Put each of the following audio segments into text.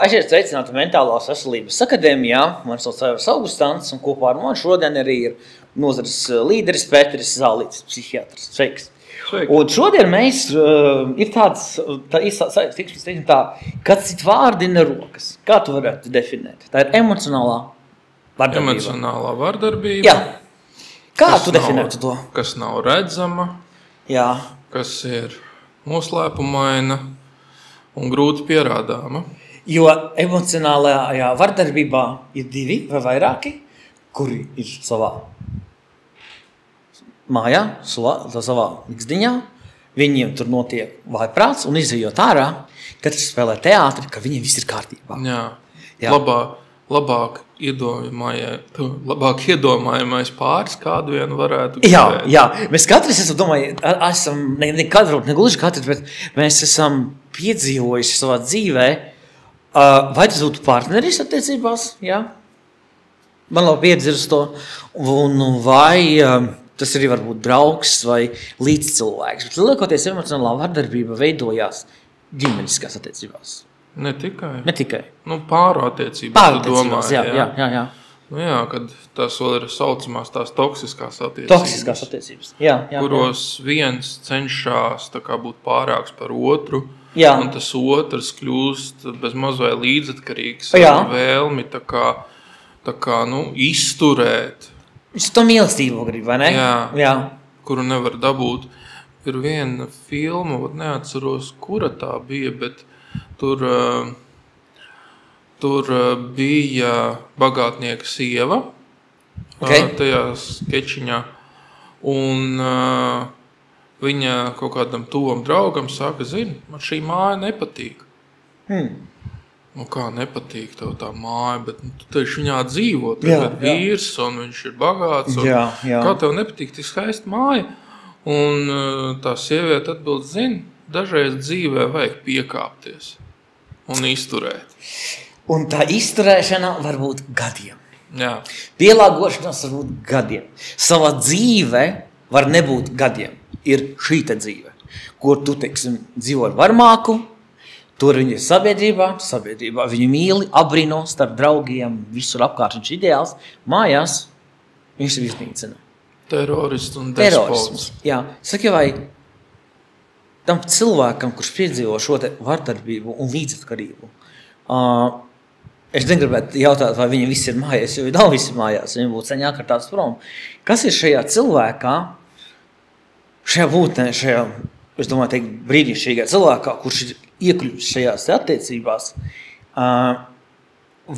Esiet sveicināti Mentālās veselības akadēmijā. Man sauc Aivars Augustāns, un kopā ar mani šodien arī ir nozares līderis Pēteris Zālītis, psihiatrs. Sveiks! Un šodien mēs ir tāds, kad cit vārdi nerokas. Kā tu varētu definēt? Tā ir emocionālā vardarbība. Emocionālā vardarbība. Jā. Kā tu definētu to? Kas nav redzama, Jā. kas ir noslēpumaina un grūti pierādāma. Jo emocionālajā vardarbībā ir divi vai vairāki, kuri ir savā mājā, savā ikdiņā. Viņiem tur notiek vājprāts un izejot ārā, katrs spēlē teātri, ka viņiem viss ir kārtībā. Jā. Labāk iedomājamais pāris kādu vien varētu gribēt. Jā. Mēs katrs esam, ne gluži katrs, bet mēs esam piedzīvojuši savā dzīvē, vai tas būtu partneris attiecībās, jā? Man labi piedzirst to, un vai tas arī var būt draugs vai līdzcilvēks. Bet liekoties emocionālā vardarbība veidojās ģimeniskās attiecībās. Ne tikai. Pāru attiecības. Pārattiecībās, jā. Jā, kad tās vēl ir saucamās tās toksiskās attiecības. Toksiskās attiecības, jā. Kuros viens cenšas būt pārāks par otru, un tas otrs kļūst bez mazvai līdzatkarīgs ar vēlmi izturēt. Viņš to mīlestību grib, vai ne? Jā. Kuru nevar dabūt. Ir viena filma, neatceros, kura tā bija, bet tur bija bagātnieka sieva tajā skečiņā. Un viņa kaut kādam tuvam draugam saka, man šī māja nepatīk. Kā nepatīk tev tā māja, bet tu taču viņā dzīvo, tagad vīrs un viņš ir bagāts. Kā tev nepatīk tik skaista māja? Un tā sieviete atbild, dažreiz dzīvē vajag piekāpties un izturēt. Un tā izturēšana var būt gadiem. Jā. Pielāgošanās var būt gadiem. Savā dzīve var nebūt gadiem. Ir šī dzīve, kur tu, dzīvo ar varmāku, tur viņi ir sabiedrībā viņu mīli, abrino starp draugiem, visur apkārt viņš ideāls. Mājās viņš ir iznīcina. Terorists un despots. Jā. Saki, vai tam cilvēkam, kurš piedzīvo šo te vardarbību un līdzatkarību, es negribētu jautāt, vai viņam viss ir mājās, jo nav visi mājās, viņam būtu sen jākartās prom. Kas ir šajā cilvēkā, šajā būtnē, es domāju, brīnišķīgā cilvēkā, kurš ir iekļuvis šajās attiecībās,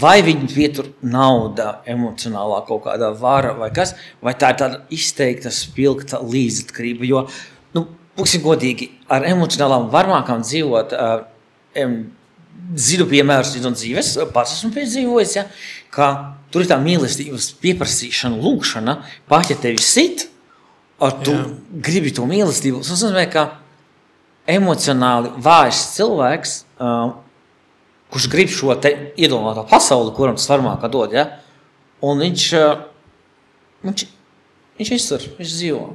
vai viņi pietur nauda, emocionālā kaut kādā vara vai kas, vai tā ir tāda izteikta, spilgta līdzatkarība, jo, būsim godīgi, ar emocionālām varmākām dzīvot, zinu piemērus no dzīves, pats esmu piedzīvojis, ka tur ir tā mīlestības pieprasīšana, lūkšana, pat ja tevi sit, tu gribi to mīlestību, tas nozīmē, ka emocionāli vājš cilvēks, kurš grib šo te iedomātā pasauli, kuram tas varmākā dod, un viņš iztur, viņš dzīvo.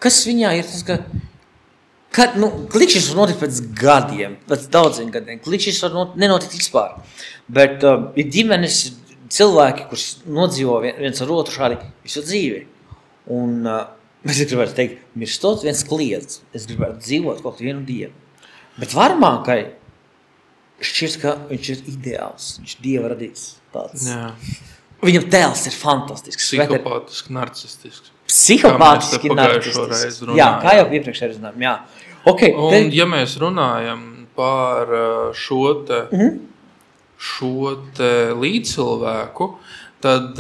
Kas viņā ir tas, ka klikšķis var notikt pēc gadiem, pēc daudziem gadiem, klikšķis var nenotikt vispār, bet ir ģimenes cilvēki, kurš nodzīvo viens ar otru šādi visu dzīvi, un es gribētu teikt, mirstot viens kliedz. Es gribētu dzīvot kaut vienu dienu. Bet varmākai šķiet, ka viņš ir ideāls. Viņš ir dieva radīts tāds. Jā. Viņam tēls ir fantastisks. Psihopātiski, narcistisks. Psihopātiski, narcistisks. Jā, kā jau iepriekšējā runājām. Jā. Okay, un ja mēs runājam par šo te līdzcilvēku, tad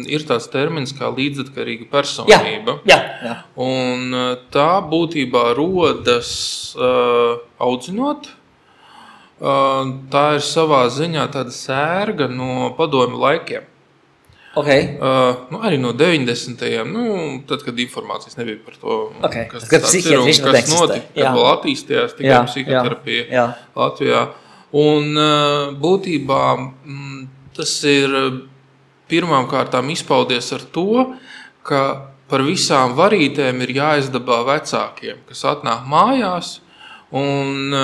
ir tāds termins kā līdzatkarīga personība. Jā. Un tā būtībā rodas audzinot. Tā ir savā ziņā tāda sērga no padomju laikiem. Arī no 90. Tad, kad informācijas nebija par to, kas tas ir un kas notika, kad vēl attīstījās tikai psihoterapija Latvijā. Un būtībā tas ir pirmām kārtām izpaudies ar to, ka par visām varītēm ir jāizdabā vecākiem, kas atnāk mājās, un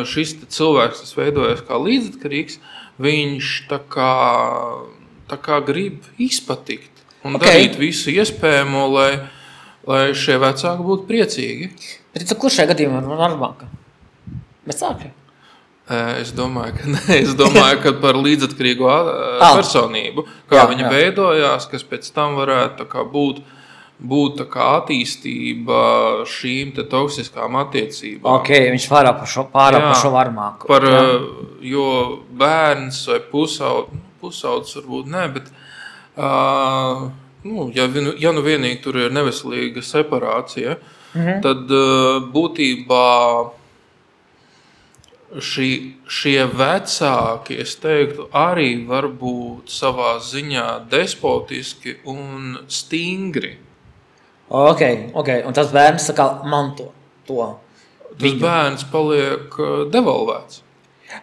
šis cilvēks, tas veidojas kā līdzatkarīgs, viņš tā kā grib izpatikt un darīt visu iespējamo, lai šie vecāki būtu priecīgi. Bet kurš šajā gadījumā ir normāka? Vecāki? Es domāju, ka par līdzatkarīgo personību, kā viņa veidojās, kas pēc tam varētu tā kā būt tā kā attīstība šīm te toksiskām attiecībām. Viņš pārāk par šo varmāku. Jo bērns vai pusaudzis varbūt ne, bet ja nu vienīgi tur ir neveselīga separācija, tad būtībā šie vecāki, es teiktu, arī var būt savā ziņā despotiski un stingri. Un tas bērns tā kā manto to. Tas bērns paliek devalvēts.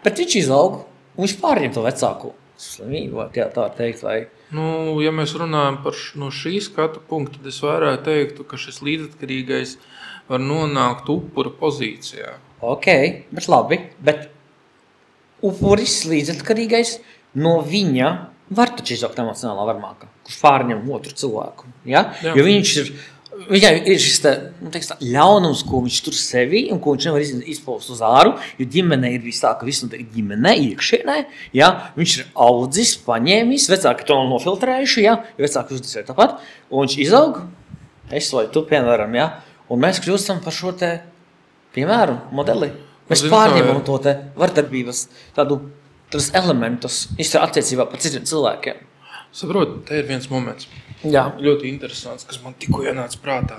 Bet viņš izaug, un viņš pārņem to vecāku slimību, tā teikt, vai? Ja mēs runājam par no šī skatu punkta, tad es vairāk teiktu, ka šis līdzatkarīgais var nonākt upura pozīcijā. Bet labi, bet upuris līdzatkarīgais no viņa var taču izaugt emocionālā varmāka, kurš pārņem otru cilvēku. Ja? Jo viņam ir šis ļaunums, ko viņš tur sevi un ko viņš nevar izpaust uz āru, jo ģimene ir viss tā, ka viss notiek ģimene, iekšienē. Ja? Viņš ir audzis, paņēmis, vecāki to nofiltrējuši, ja? Jo vecāki uzdisēja tāpat, un viņš izaug, es vai tu, piemēram, ja? Un mēs kļūstam par šo te piemēru, modeli. Mēs pārņemam to te vardarbības tādus elementus attiecībā par citiem cilvēkiem. Saprotu, te ir viens moments. Ļoti interesants, kas man tikko ienāca prātā.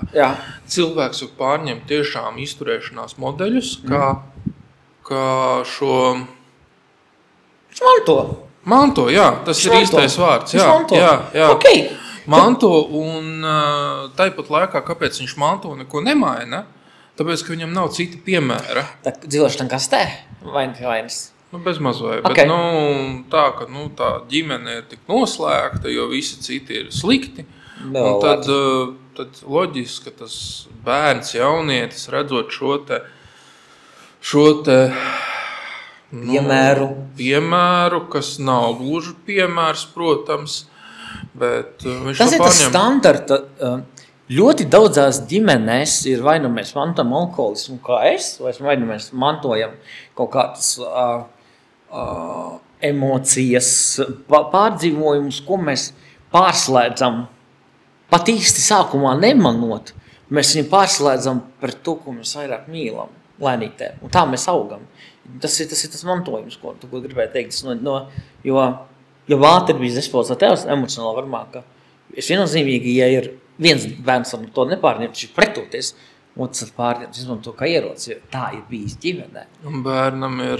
Cilvēks jau pārņem tiešām izturēšanās modeļus, kā šo... Manto, tas ir īstais vārds. Manto, un tāpat laikā, kāpēc viņš manto neko nemaina? Tāpēc, ka viņam nav cita piemēra. Dzīvošana kastē? Vainas? Bez mazvai. Bet tā ģimene ir tik noslēgta, jo visi citi ir slikti. Un tad loģiski, ka tas bērns, jaunietis, redzot šo te piemēru, kas nav gluži piemērs, protams, bet viņš tas ir tas standarta. Ļoti daudzās ģimenēs ir vai nu mēs mantojam alkoholismu kā vai nu mēs mantojam kaut kādas emocijas, pārdzīvojumus, ko mēs pārslēdzam pat īsti sākumā nemanot. Mēs viņu pārslēdzam par to, ko mēs vairāk mīlam lēnītē. Un tā mēs augam. Tas ir tas mantojums, ko gribēju teikt. Jo vāte ir bijis despots, vai tevs emocionāli varmāka. Es viennozīmīgi, ja ir viens bērns var to nepārņemt, viņš pretoties, otrs var pārņemt, izmanto kā ieroci, jo tā ir bijis ģimenē. Un bērnam ir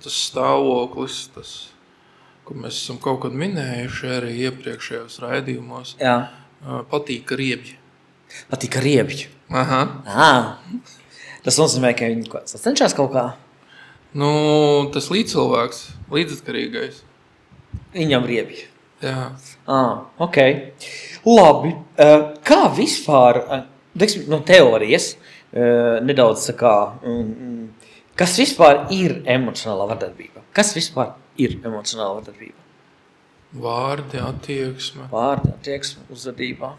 tas stāvoklis, ko mēs esam kaut kad minējuši arī iepriekšējos raidījumos. Patīk riebji. Patīk riebji. Tas nozīmē, ka viņi cenšas kaut kā? Tas līdzcilvēks, līdzatkarīgais. Viņam riebji. Labi. Kā vispār, no teorijas, nedaudz kas vispār ir emocionālā vardarbība? Kas vispār ir emocionālā vardarbība? Vārdi, attieksme. Uzvedība.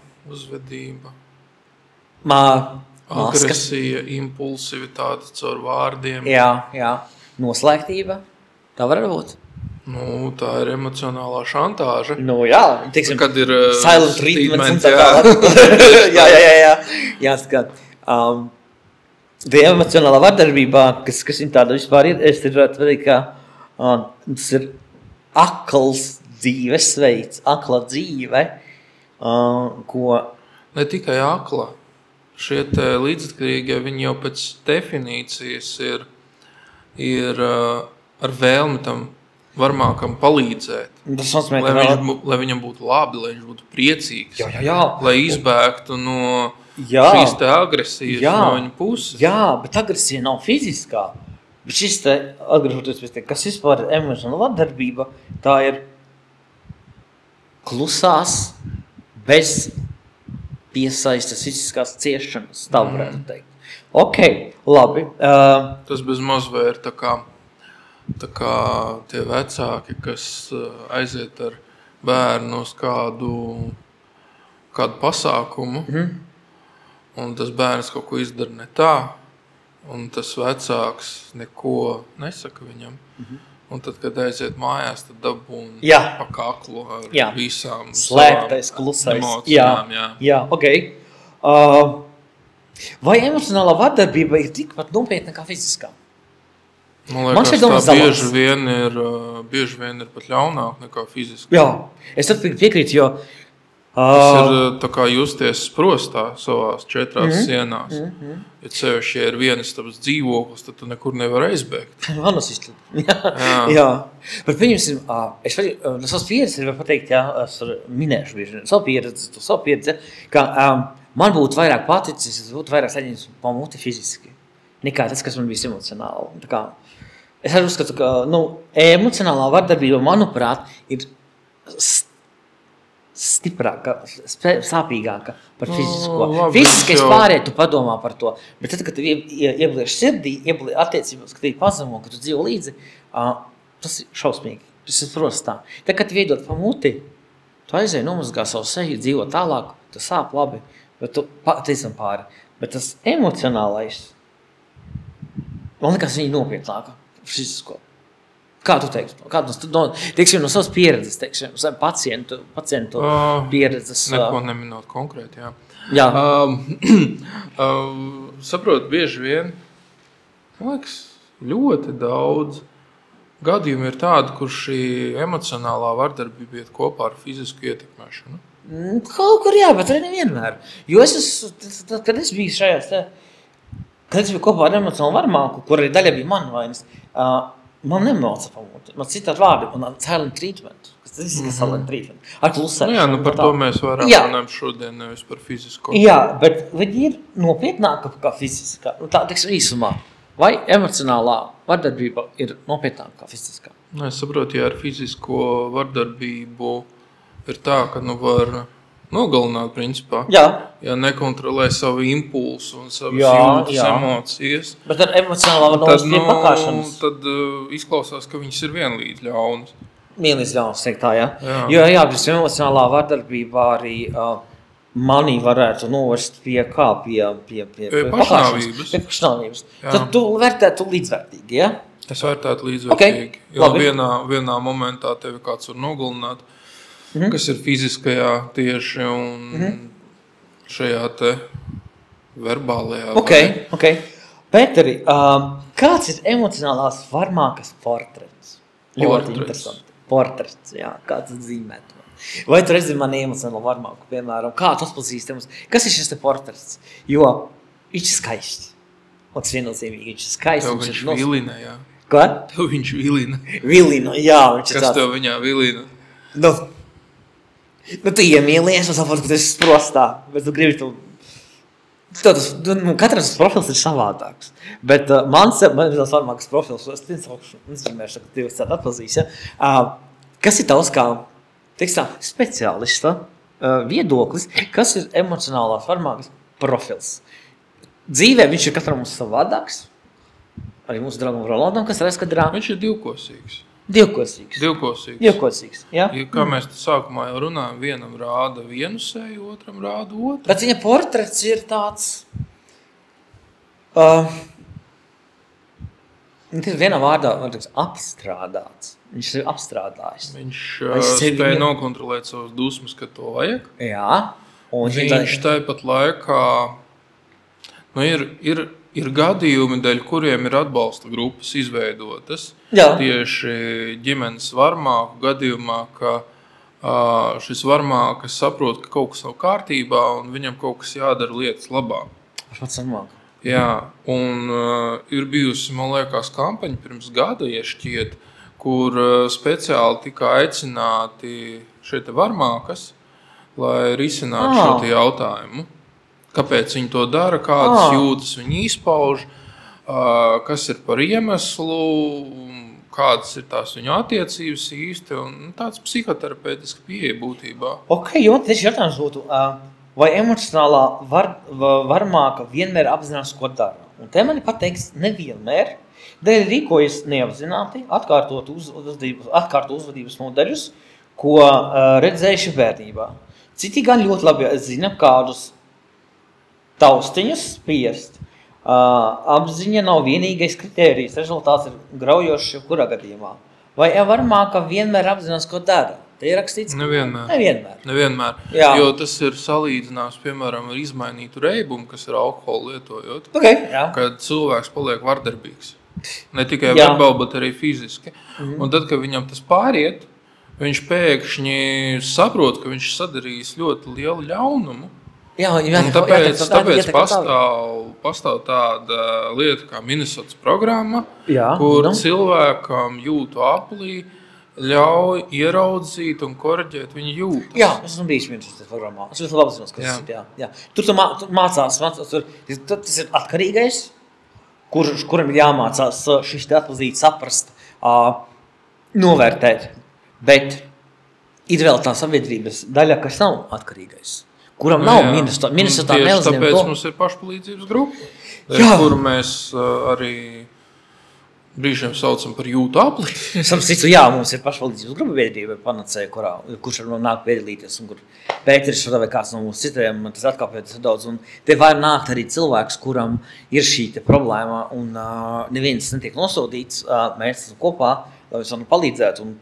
Agresija, impulsivitāte caur vārdiem. Noslēgtība. Tā var būt. Tā ir emocionālā šantāža. Teiksim, kad ir silent treatment. Jāskat. Emocionālā vardarbībā, kas viņa tāda vispār ir, es gribētu teikt, ka tas ir akls dzīvesveids, akla dzīve, ko... Ne tikai akla. Šie līdzatkarīgie, viņi jau pēc definīcijas ir ar vēlmi tam varmākam palīdzēt, lai viņam būtu labi, lai viņš būtu priecīgs, lai izbēgtu no šīs te agresijas no viņa puses. Bet agresija nav fiziskā. Bet šis te, atgriežoties pēc kas vispār ir emocionāla vardarbība, tā ir klusās, bez piesaistas fiziskās ciešanas, tā varētu teikt. Labi. Tas bez mazvē ir tā kā tā kā tie vecāki, kas aiziet ar bērnu uz kādu pasākumu, un tas bērns kaut ko izdara ne tā, un tas vecāks neko nesaka viņam. Un tad, kad aiziet mājās, tad dabūn pa kaklu ar visām slēgtais, klusais emocijām. Jā, ok. Vai emocionālā vardarbība ir tikpat nopietna kā fiziskā? Man liekas, tā bieži vien ir pat ļaunāk nekā fiziskā. Jā, es tad piekrītu, jo tas ir tā kā justies sprostā savās 4 sienās. Ja sevišķi ir vienistabas dzīvoklis, tad tu nekur nevar aizbēgt. Vanas izglīt. Jā. Bet pieņemsim, es varu no savas pieredzes var pateikt, es minēšu bieži savu pieredzi, ka man būtu vairāk paticis, es būtu vairāk saņems pamuti fiziski, nekā tas, kas man bija emocionāli. Tā kā, es arī uzskatu, ka emocionālā vardarbība, manuprāt, ir stiprāka, sāpīgāka par fizisko. Fiziskais pārējai tu padomā par to, bet tad, kad tu ieblieš sirdī, attiecībās, ka tu pazemo, ka tu dzīvo līdzi, tas ir šausmīgi, tas ir prostā. Tad, kad tu iedod pa muti, tu aizēji nomazgā savu seju, dzīvo tālāk, tu sāp labi, bet tu teicam pāri. Bet tas emocionālais, man liekas, viņa nopietnāka fizisko. Kā tu teiktu? Teiksim, no savas pieredzes, teiksim, pacientu pieredzes. Neko neminot konkrēti, jā. Saprot, bieži vien, man liekas, ļoti daudz gadījumu ir tādi, kur šī emocionālā vardarbība iet kopā ar fizisku ietekmēšanu. Kaut kur bet arī nevienmēr. Jo kad es biju šajās, kad es biju kopā ar emocionālu varmāku, kur arī daļa bija man vainas, man nemauca pamuti. Man citādi vārdi, man silent treatment. Tas ir silent treatment. Ar klusēšanu. Par to mēs varam runāt šodien, nevis par fizisko. Jā, bet viņi ir nopietnāka kā fiziskā. Tā, teiksim, īsumā. Vai emocionālā vardarbība ir nopietnāka kā fiziskā? Es saprotu, ja ar fizisko vardarbību ir tā, ka var nogalināt, principā. Jā. Ja nekontrolē savu impulsu un savas jūtas emocijas. Bet ar emocionālā vardarbības pie pakāšanas. Tad izklausās, ka viņas ir vienlīdz ļaunas. Vienlīdz ļaunas, teikt tā, Jo, bet emocionālā vardarbībā arī mani varētu novērst pie kā? Pie pašnāvības. Pie pašnāvības. Tad tu vērtētu līdzvērtīgi, Es vērtētu līdzvērtīgi. Okay. Jo vienā momentā tevi kāds var nogalināt, kas ir fiziskajā tieši un šajā te verbālajā. Ok. Pēteri, kāds ir emocionālās varmākas portrets? Ļoti interesanti. Portrets, kāds zīmēt. Vai tu redzi mani emocionālo varmāku, piemēram, kā tu atpazīstams? Kas ir šis te portrets? Jo viņš ir skaists. Un tas viennozīmīgi, viņš ir skaists. Tev viņš vilina, Ko? Tev viņš vilina. Vilina, Kas tev viņā vilina? Tu iemīlies, un saproti, ka tu esi sprostā, bet tu gribi katrs profils ir savādāks. Bet man ir varmākas profils, es nezināšu, ka tu tādu atpazīs. Kas ir tavs kā speciālista viedoklis, kas ir emocionālās varmākas profils? Dzīvē viņš ir katram mums savādāks, arī mūsu draugam Rolandam, kas redz, kad viņš ir divkosīgs. Divkosīgs, jā. Kā mēs sākumā jau runājam, vienam rāda vienu seju, otram rāda otru. Bet viņa portrets ir tāds... vienā vārdā apstrādāts. Viņš ir apstrādājis. Viņš spēja nokontrolēt savas dusmas, kad to vajag. Jā. Viņš tāpat laikā... Ir gadījumi, dēļ kuriem ir atbalsta grupas izveidotas. Tieši ģimenes varmāku gadījumā, ka šis varmākas saprot, ka kaut kas nav kārtībā un viņam kaut kas jādara lietas labā. Jā, un ir bijusi, man liekas, kampaņa pirms gada, šķiet, kur speciāli tika aicināti šeit varmākas, lai risinātu šo jautājumu. Kāpēc viņi to dara, kādas jūtas viņi izpauž, kas ir par iemeslu, kādas ir tās viņu attiecības īsti, un tāds psihoterapeitisks pieeja būtībā. Ok, jo tieši jautājums būtu, vai emocionālā varmāka vienmēr apzinās, ko dara? Un te man ir pateikts nevienmēr, dēļ rīkojas neapzināti, atkārtot uzvedības modeļus, ko redzējuši bērnībā. Citi gan ļoti labi zina, kādus taustiņus spiest. Apziņa nav vienīgais kritērijs, rezultāts ir graujošs kurā gadījumā. Vai varmāka vienmēr apzinās, ko dara? Te ir rakstīts? Nevienmēr. Jo tas ir salīdzināms, piemēram, ar izmainītu reibumu, kas ir alkoholu lietojot, kad cilvēks paliek vardarbīgs. Ne tikai verbāli, bet arī fiziski. Un tad, kad viņam tas pāriet, viņš pēkšņi saprot, ka viņš sadarījis ļoti lielu ļaunumu. Tāpēc pastāv tāda lieta kā Minnesotas programma, kur cilvēkam jūtu aplī ļauj ieraudzīt un korģēt viņa jūtas. Jā, es esmu bijis Minnesotas programmā. Es ļoti labi zinos, kas tas. Tur tu mācās, tas ir atkarīgais, kuram ir jāmācās šis te atpazīt, saprast, novērtēt. Bet ir vēl tā sabiedrības daļa, kas nav atkarīgais. Kuram nav Minnesotā neuzņem to. Tāpēc mums ir pašpalīdzības grupa, kuru mēs arī brīžiem saucam par jūtu apli. Mums ir pašpalīdzības grupa biedrība Panacē, kurš var nāk piedalīties, un kur Pēteris vai kāds no mūsu citiem, tas atkāpjoties daudz. Un te var nākt arī cilvēks, kuram ir šī te problēma, un neviens netiek nosodīts, mēs esam kopā, lai mēs varam palīdzēt, un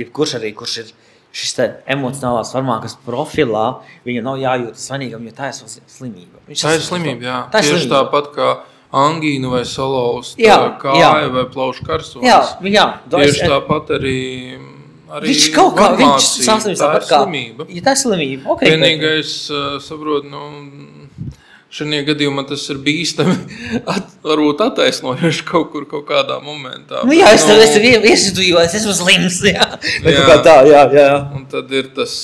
kurš ir šis te emocionālās varmākas profilā, viņa nav jājūtas vainīgam, jo tā ir slimība. Tā ir slimība, jā. Tieši tāpat kā angīnu vai salauzta kāja vai plaušu karsonis. Tieši tāpat arī viņš kaut kā, viņš saslimība. Tā ir slimība. Ja tā ir slimība, Vienīgais, saprot, šajā gadījumā tas ir bīstami, varbūt attaisnojuši kaut kādā momentā. Es esmu slims, Un tad ir tas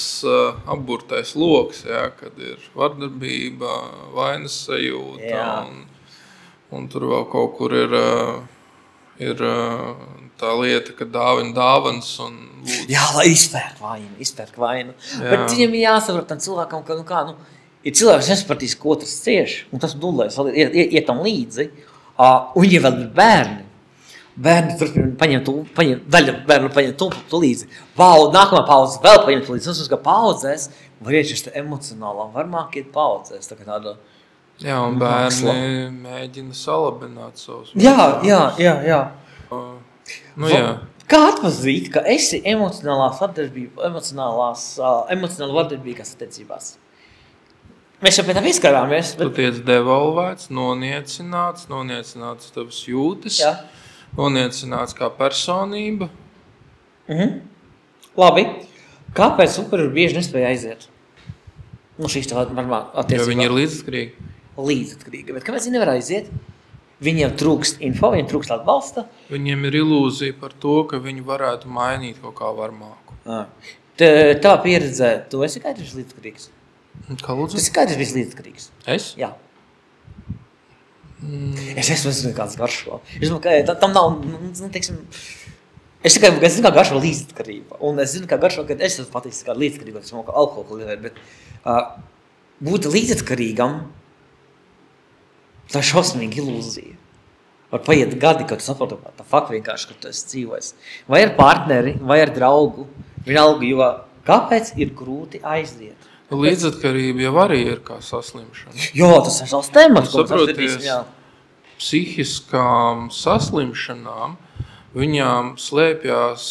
apburtais loks, kad ir vardarbība, vainas sajūta, un tur vēl kaut kur ir tā lieta, ka dāvina dāvans un lūdzu. Jā, lai izpērk vainu. Bet viņam ir jāsaprot tam cilvēkam, ka, ir cilvēks nesapratīs, ko tas cieši, un tas dulēs iet tam līdzi, un ja vēl ir bērni. Bērni turpina daļa bērnu paņem tu līdzi. Nākamā paudze vēl paņem tu līdzi. Un paudzēs var iet šis emocionālā, varmāk iet paudzēs. Tāda un bērni mēģina salabināt savus. Jā. Kā atpazīt, ka esi emocionāli vardarbīgās attiecībās? Mēs jau pēc tā pieskarāmies. Tu tiec devalvēts, noniecināts tavas jūtas, noniecināts kā personība. Labi. Kāpēc upuri bieži nespēja aiziet? Šīs tā attiecībā. Jo viņi ir līdzatkarīgi. Bet kāpēc viņi nevar aiziet? Viņiem trūkst info, viņiem trūkst atbalsta. Viņiem ir ilūzija par to, ka viņi varētu mainīt kaut kā varmāku. Tā pieredzē, tu esi kādreiz līdzatkarīgs? Kā lūdzu? Tas ir kādreiz bijis līdzatkarīgs. Es? Jā. Es esmu kāds garšo. Es zinu, ka tam nav, teiksim, es tikai zinu, kā garšo līdzatkarība. Un es zinu, kā garšo, kad es esmu patiks kā līdzatkarība, es moku alkoholu lietot, bet būt līdzatkarīgam, tā ir šausmīga ilūzija. Var paiet gadi, kad tu saproti, tā fakt vienkārši, ka tu esi dzīvojis. Vai ar partneri, vai ar draugu, vienalga, jo kāpēc ir grūti aiziet? Līdzatkarība jau arī ir kā saslimšana. Jā, tas ir savs temats. Saproties, psihiskām saslimšanām viņām slēpjās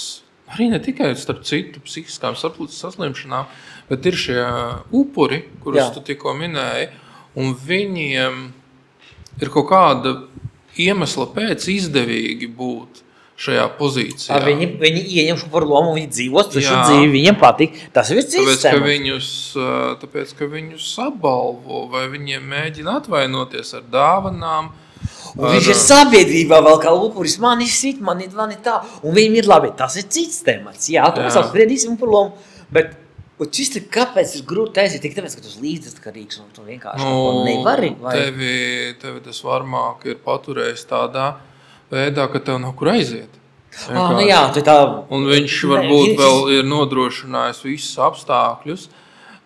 arī ne tikai starp citu psihiskām saslimšanām, bet ir šie upuri, kurus tu tikko minēji, un viņiem ir kaut kāda iemesla pēc izdevīgi būt šajā pozīcijā. Viņi ieņem šo par lomu, viņi dzīvos, taču dzīvi viņiem patīk. Tas ir cits temats. Tāpēc, ka viņus apbalvo, vai viņiem mēģina atvainoties ar dāvanām. Viņš ir sabiedrībā vēl kā upuris, mani sit, mani tā, un viņiem ir labi. Tas ir cits temats. Jā, tu mēs apspriedīsim par lomu, bet šis te kāpēc ir grūti aiziet, tik tāpēc, ka tu esi līdzatkarīgs un tu vienkārši nevari? Tevi tas varmāk ir paturējis tādā veidā, ka tev nav kur aiziet. Tā... Un viņš varbūt vēl ir nodrošinājis visus apstākļus,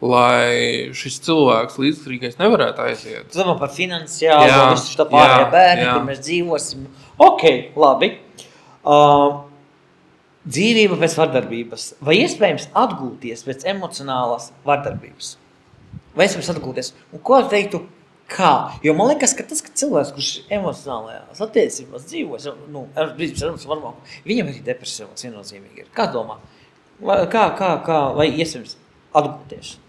lai šis cilvēks līdzkrīgais nevarētu aiziet. Tu domā par finansiālo, visu tā pārējā bērni, kur mēs dzīvosim. Ok, labi. Dzīvība pēc vardarbības. Vai iespējams atgūties pēc emocionālās vardarbības? Vai iespējams atgūties? Un ko teiktu, kā? Jo man liekas, ka tas, ka cilvēks, kurš emocionālajās attiecībās dzīvos, viņam ir depresija viennozīmīgi. Kā domā? Vai iespējams atgūties?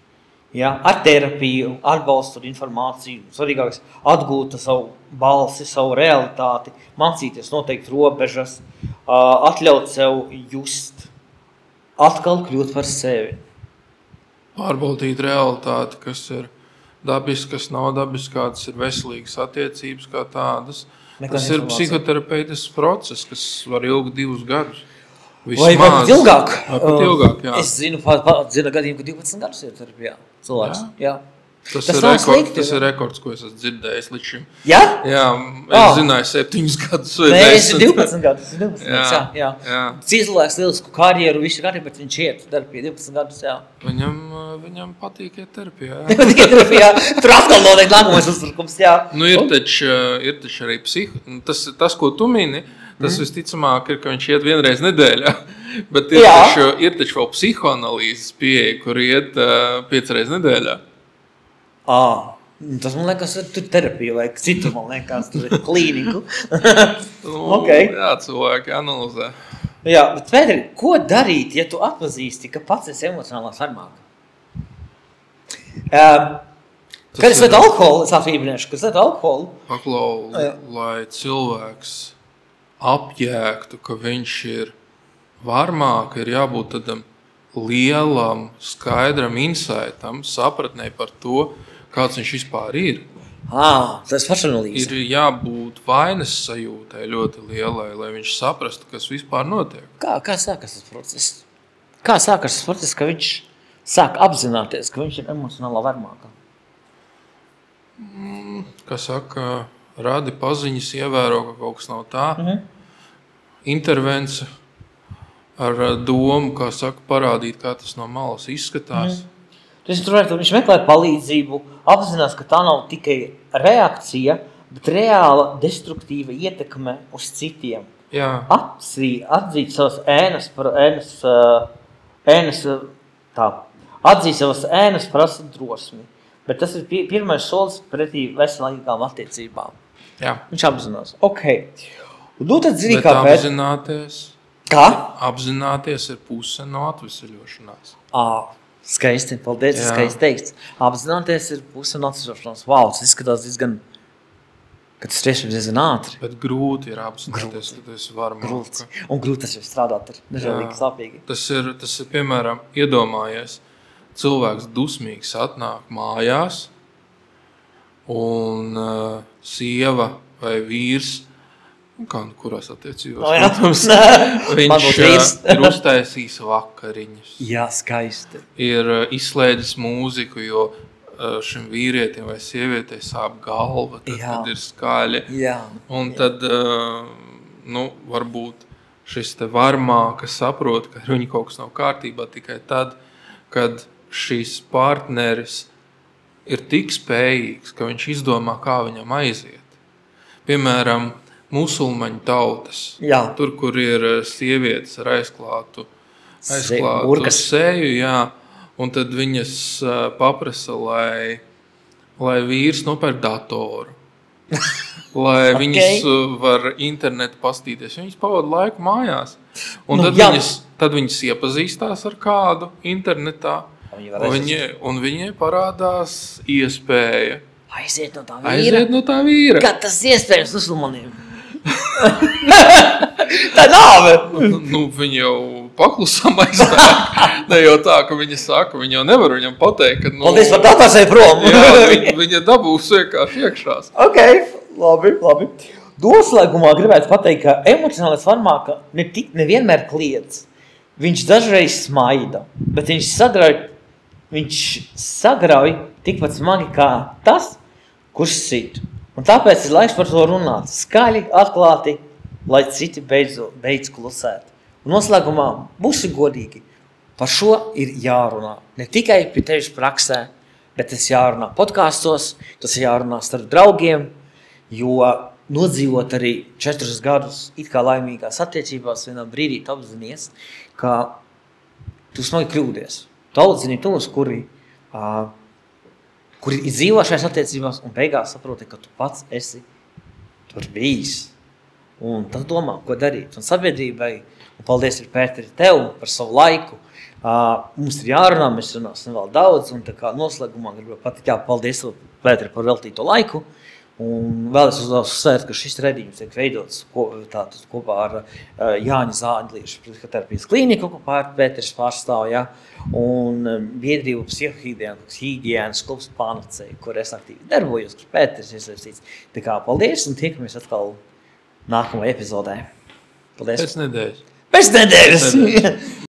Ja? Ar terapiju, atbalstu, informāciju, svarīgākais atgūt savu balsi, savu realitāti, mācīties noteikt robežas, atļaut sev just, atkal kļūt par sevi. Pārbaudīt realitāti, kas ir dabisks, kas nav dabisks, kādas ir veselīgas attiecības kā tādas. Tas ir psihoterapeitisks process, kas var ilgt 2 gadus. Vai pat ilgāk? Pat ilgāk, jā. Es zinu gadījumu, ka 12 gadus ir terapijā cilvēks. Jā. Tas ir rekords, ko es esmu dzirdējis līdz šim. Jā? Jā, es zināju 7 gadus vai 10. Nē, es 12 gadus. Jā. Cilvēks lielisku karjeru, visu karjeru, bet viņš iet terapijā 12 gadus, jā. Viņam patīk iet terapijā. Tikai terapijā. Tur atkal noteikti nākamais uztrukums, jā. Nu, ir taču arī tas, ko tu mini, tas visticamāk ir, ka viņš iet vienreiz nedēļā. Bet ir taču vēl psihoanalīzes pieeja, kur iet 5 reizes nedēļā. Tas man liekas, tur terapija vai citu, man liekas, tur ir klīniku. Okay. Jā, cilvēki analizē. Jā, bet Pēteri, ko darīt, ja tu atpazīsti, ka pats esi emocionālā sarmāka? Kad es vedu alkoholu, es atvībināšu, kad es vedu alkoholu. Paklau, lai cilvēks apjēgtu, ka viņš ir varmāk, ir jābūt tādam lielam, skaidram insightam, sapratnē par to, kāds viņš vispār ir. Tas pašanalīze. Ir jābūt vainas sajūtai ļoti lielai, lai viņš saprastu, kas vispār notiek. Kā sākas tas process? Kā sākas tas process, ka viņš sāk apzināties, ka viņš ir emocionālā varmākā? Kā saka, radi paziņas, ievēro, ka kaut kas nav tā. Intervence ar domu, kā saka, parādīt, kā tas no malas izskatās. Viņš meklē palīdzību, apzinās, ka tā nav tikai reakcija, bet reāla destruktīva ietekme uz citiem. Jā. Atzīt savas atzīt savas ēnas prasa drosmi. Bet tas ir pirmais solis pretī veselīgām attiecībām. Jā. Viņš apzinās. Ok. Un tad zini, bet apzināties. Kā? Apzināties ir puse no atveseļošanās. Skaisti, paldies, skaisti teikts. Apzināties ir puse no atveseļošanās. Wow, tas izskatās diezgan, ka tas tiešām diezgan ātri. Bet grūti ir apzināties, ka tas var grūti. Un grūti tas jau strādāt ir nežēlīgi sāpīgi. Tas ir, piemēram, iedomājies, cilvēks dusmīgs atnāk mājās un sieva vai vīrs, kurās attiecībās, protams, viņš ir uztaisījis vakariņas. Jā, skaisti. Ir izslēdzis mūziku, jo šim vīrietim vai sievietei sāp galva, tad ir skaļi. Jā. Un tad, varbūt šis te varmāka saprot, ka viņi kaut kas nav kārtībā tikai tad, kad šīs partneris ir tik spējīgs, ka viņš izdomā, kā viņam aiziet. Piemēram, musulmaņu tautas. Jā. Tur, kur ir sievietes ar aizklātu seju, jā, un tad viņas paprasa, lai vīrs nopērk datoru. Lai viņas var internetu pastīties. Viņas pavada laiku mājās. Un tad viņas iepazīstās ar kādu internetā. Un viņai parādās iespēja aiziet no tā vīra. Kā tas iespējams musulmaniem? Tā nav! Viņa jau paklusam aizstāk. Ne jau tā, ka viņa saka, viņa jau nevar viņam pateikt, ka... Paldies par datāsai prom! Viņa dabūs vienkārši iekšās. Ok, labi. Noslēgumā gribētu pateikt, ka emocionālais varmāka nevienmēr kliedz. Viņš dažreiz smaida, bet viņš sagrauj tikpat smagi kā tas, kurš sit. Un tāpēc ir laiks par to runāt. Skaļi, atklāti, lai citi beidz klusēt. Un noslēgumā būsim godīgi. par šo ir jārunā. Ne tikai pie tevis praksē, bet tas jārunā podkāstos, tas jārunā starp draugiem, jo nodzīvot arī 4 gadus it kā laimīgās attiecībās, vienā brīdī tu apzinies, ka tu smagi kļūdies. Tu audzini tos, kuri ir dzīvo šajās attiecībās un beigās saproti, ka tu pats esi tur bijis. Un tad domā, ko darīt. Un sabiedrībai, un paldies ir Pēteri tev par savu laiku, mums ir jārunā, mēs runāsim vēl daudz, un tā kā noslēgumā gribu pateikt, paldies Pēteri par veltīto laiku. Un vēl es uzsvērt, ka šis redzījums tiek veidots kopā ar Jāņa Zāģliešu psihoterapijas klīniku, kopā ar Pēteris pārstāv, ja? Un biedrību psihohīdienas klubs Panacei, kur es aktīvi darbojos, kur Pēteris iesaistīts. Tā kā paldies un tiekamies atkal nākamajā epizodē. Paldies. Pēc nedēļas.